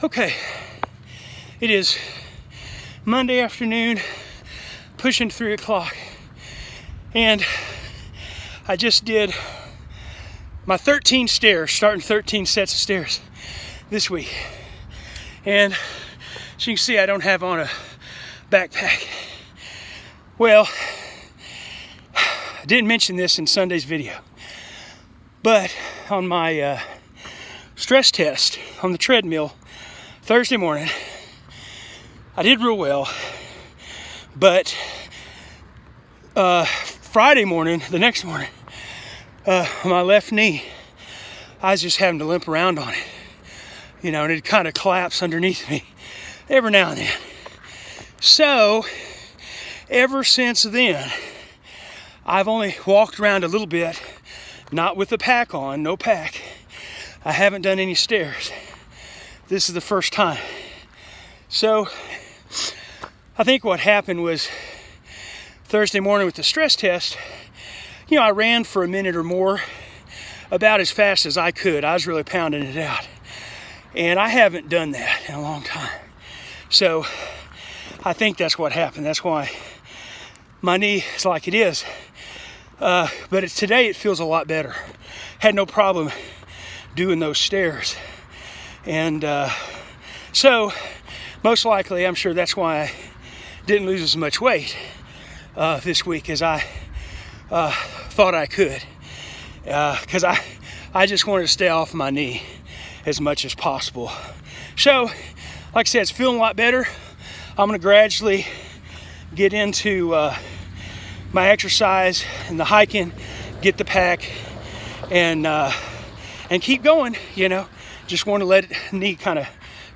Okay, it is Monday afternoon, pushing 3 o'clock, and I just did my 13 stairs, starting 13 sets of stairs this week. And as you can see, I don't have on a backpack. Well, I didn't mention this in Sunday's video, but on my stress test on the treadmill Thursday morning, I did real well, but Friday morning, the next morning, my left knee, I was just having to limp around on it, and it kind of collapsed underneath me every now and then. So ever since then, I've only walked around a little bit, not with the pack on, no pack. I haven't done any stairs. This is the first time. So I think what happened was Thursday morning with the stress test, I ran for a minute or more, about as fast as I could. I was really pounding it out. And I haven't done that in a long time. So I think that's what happened. That's why my knee is like it is. But today it feels a lot better. Had no problem doing those stairs. And so most likely, I'm sure that's why I didn't lose as much weight this week as I thought I could. Because I just wanted to stay off my knee as much as possible. So, like I said, it's feeling a lot better. I'm going to gradually get into my exercise and the hiking, get the pack, and keep going, Just want to let it knee kind of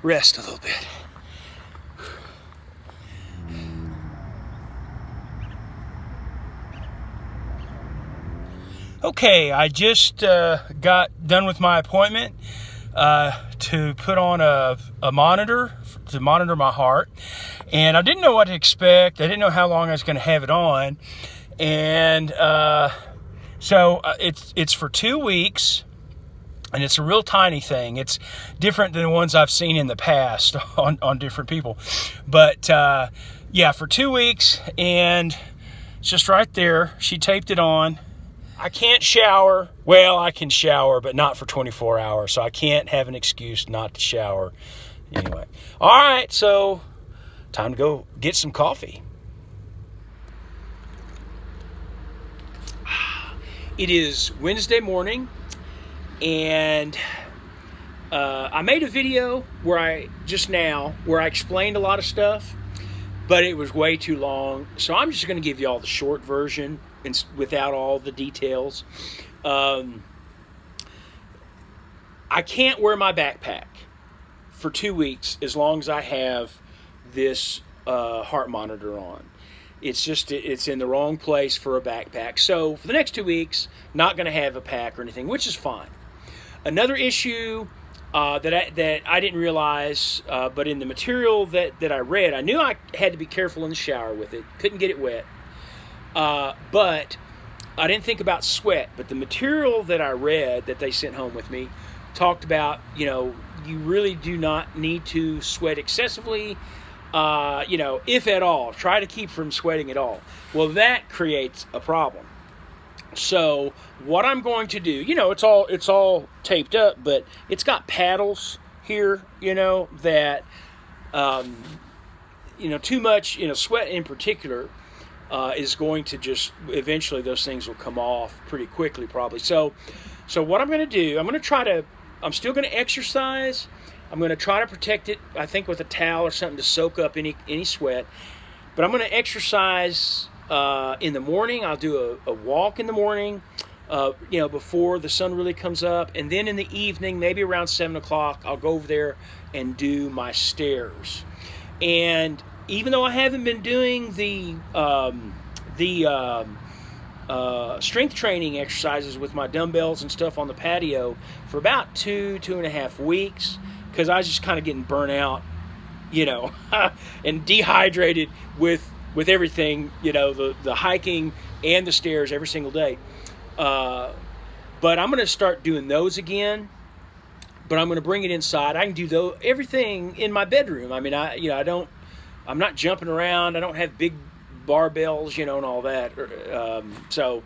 rest a little bit. Okay, I just got done with my appointment to put on a monitor to monitor my heart, and I didn't know what to expect. I didn't know how long I was going to have it on, and so it's for 2 weeks. And it's a real tiny thing. It's different than the ones I've seen in the past on different people. But for 2 weeks, and it's just right there. She taped it on. I can't shower. Well, I can shower, but not for 24 hours. So I can't have an excuse not to shower. Anyway. All right, so time to go get some coffee. It is Wednesday morning. And I made a video where I explained a lot of stuff, but it was way too long. So I'm just going to give you all the short version and without all the details. I can't wear my backpack for 2 weeks as long as I have this heart monitor on. It's in the wrong place for a backpack. So for the next 2 weeks, not going to have a pack or anything, which is fine. Another issue that I didn't realize, but in the material that I read, I knew I had to be careful in the shower with it. Couldn't get it wet. But I didn't think about sweat. But the material that I read that they sent home with me talked about, you really do not need to sweat excessively, if at all. Try to keep from sweating at all. Well, that creates a problem. So what I'm going to do, it's all taped up, but it's got paddles here, that, too much, sweat in particular, is going to just, eventually those things will come off pretty quickly probably. So what I'm going to do, I'm still going to exercise. I'm going to try to protect it, I think with a towel or something to soak up any sweat, but I'm going to exercise in the morning. I'll do a walk in the morning, before the sun really comes up. And then in the evening, maybe around 7 o'clock, I'll go over there and do my stairs. And even though I haven't been doing the strength training exercises with my dumbbells and stuff on the patio for about 2.5 weeks, because I was just kind of getting burnt out, and dehydrated with everything, the hiking and the stairs every single day. But I'm going to start doing those again. but I'm going to bring it inside. I can do everything in my bedroom. I mean, I'm not jumping around. I don't have big barbells, and all that. So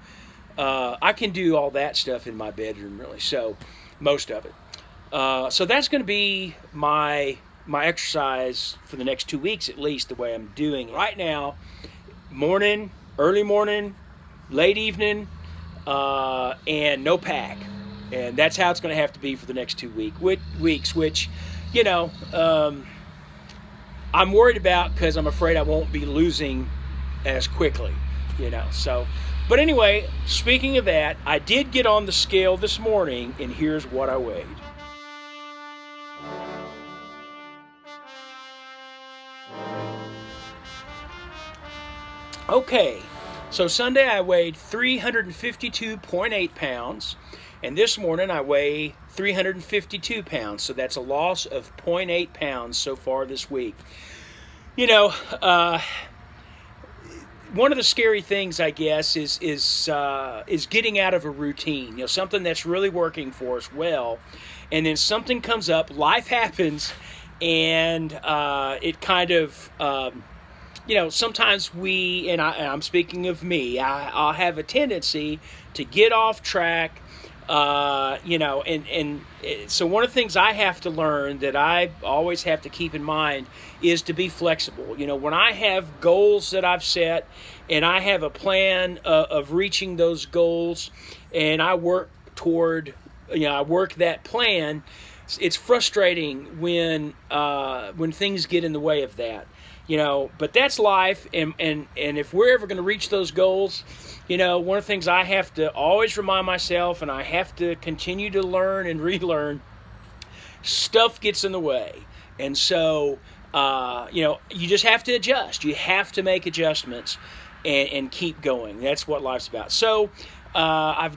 I can do all that stuff in my bedroom, really. So most of it. So that's going to be my exercise for the next 2 weeks, at least, the way I'm doing it. Right now, morning, early morning, late evening, and no pack. And that's how it's going to have to be for the next 2 weeks, which, I'm worried about because I'm afraid I won't be losing as quickly, So, but anyway, speaking of that, I did get on the scale this morning, and here's what I weighed. Okay, so Sunday I weighed 352.8 pounds, and this morning I weigh 352 pounds, so that's a loss of 0.8 pounds so far this week. One of the scary things, I guess, is getting out of a routine. Something that's really working for us well, and then something comes up, life happens, and it kind of, sometimes and I'm speaking of me, I'll have a tendency to get off track. So one of the things I have to learn that I always have to keep in mind is to be flexible. When I have goals that I've set and I have a plan of reaching those goals and I work I work that plan, it's frustrating when things get in the way of that. But that's life, and if we're ever going to reach those goals, one of the things I have to always remind myself, and I have to continue to learn and relearn, stuff gets in the way. And so, you just have to adjust. You have to make adjustments and keep going. That's what life's about. So, I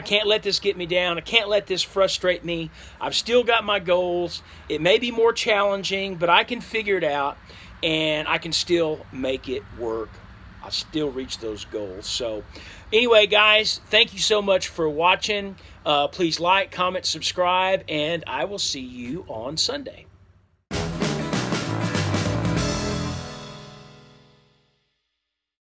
can't let this get me down. I can't let this frustrate me. I've still got my goals. It may be more challenging, but I can figure it out. And I can still make it work. I'll still reach those goals. So anyway, guys, thank you so much for watching. Please like, comment, subscribe, and I will see you on Sunday.